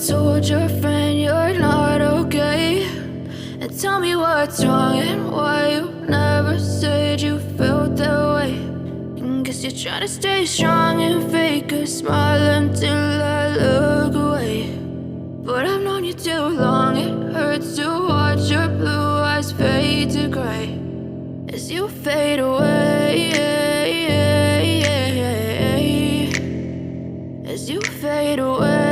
told your friend you're not okay, and tell me what's wrong and why you never said you felt that way. And guess you're trying to stay strong and fake a smile until I look away. But I've known you too long, it hurts to watch your blue eyes fade to gray as you fade away, as you fade away.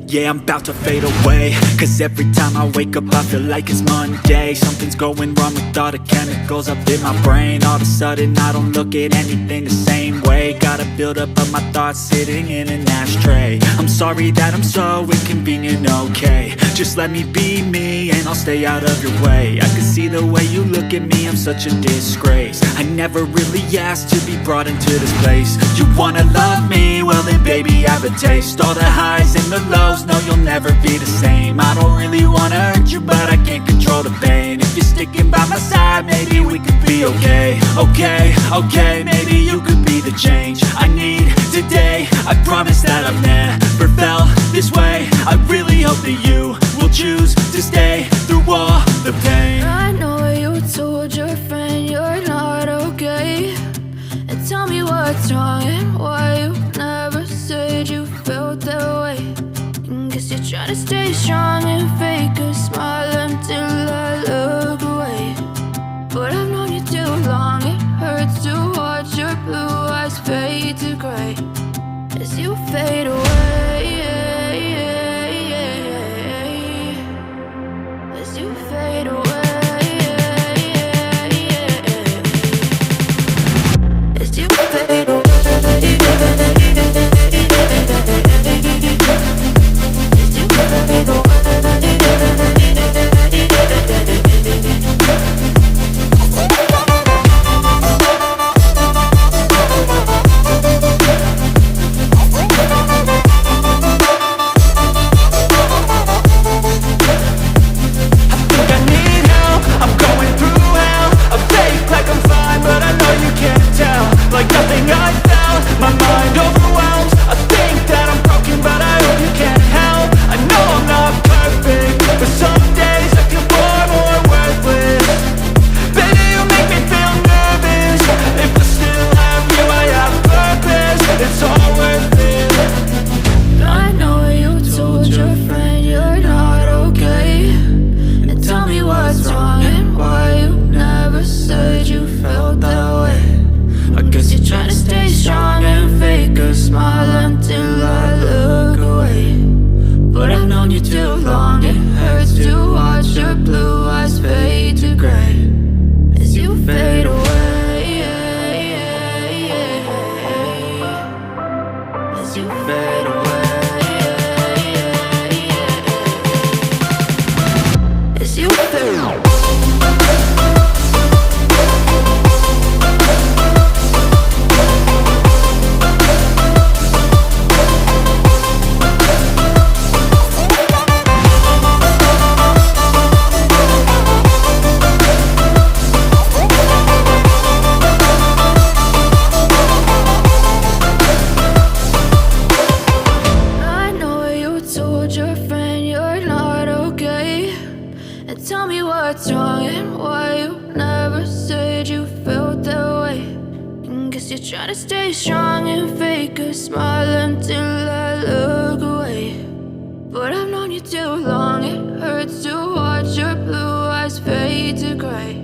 Yeah, I'm about to fade away, cause every time I wake up I feel like it's Monday. Something's going wrong with all the chemicals up in my brain. All of a sudden I don't look at anything the same way. Gotta build up of my thoughts sitting in an ashtray. I'm sorry that I'm so inconvenient, okay. Just let me be me and I'll stay out of your way. I can see the way you look at me, I'm such a disgrace. I never really asked to be brought into this place. You wanna love me? Well then baby I have a taste. All the highs and the lows, no you'll never be the same. I don't really wanna hurt you but I can't control the pain. If you're sticking by my side maybe we could be okay. Okay, maybe you could be the change I need today. I promise that I've never felt this way. I really hope that you will choose to stay through all the pain. I know you told your friend you're not okay, and tell me what's wrong and why you never said you felt that way. And guess you're trying to stay strong and fake a smile until I look away. But I've known you too long, it hurts to watch your blue eyes fade to gray as you fade away, as you fade away, as you fade away. Like nothing I felt, my mind overwhelmed. I think that I'm broken, but I hope you can't help. I know I'm not perfect, but some days I feel far more worthless. Baby, you make me feel nervous. If I still have you, I have purpose. It's all worth it. I know you told your friend you're not okay, and tell me what's wrong and why you never said you felt that way. I guess you're trying to stay strong and fake a smile until I look away. But I've known you too long, it hurts to watch your blue eyes fade to gray as you fade away, as you fade away, as you fade away. Tell me what's wrong and why you never said you felt that way. And guess you're trying to stay strong and fake a smile until I look away. But I've known you too long, it hurts to watch your blue eyes fade to gray.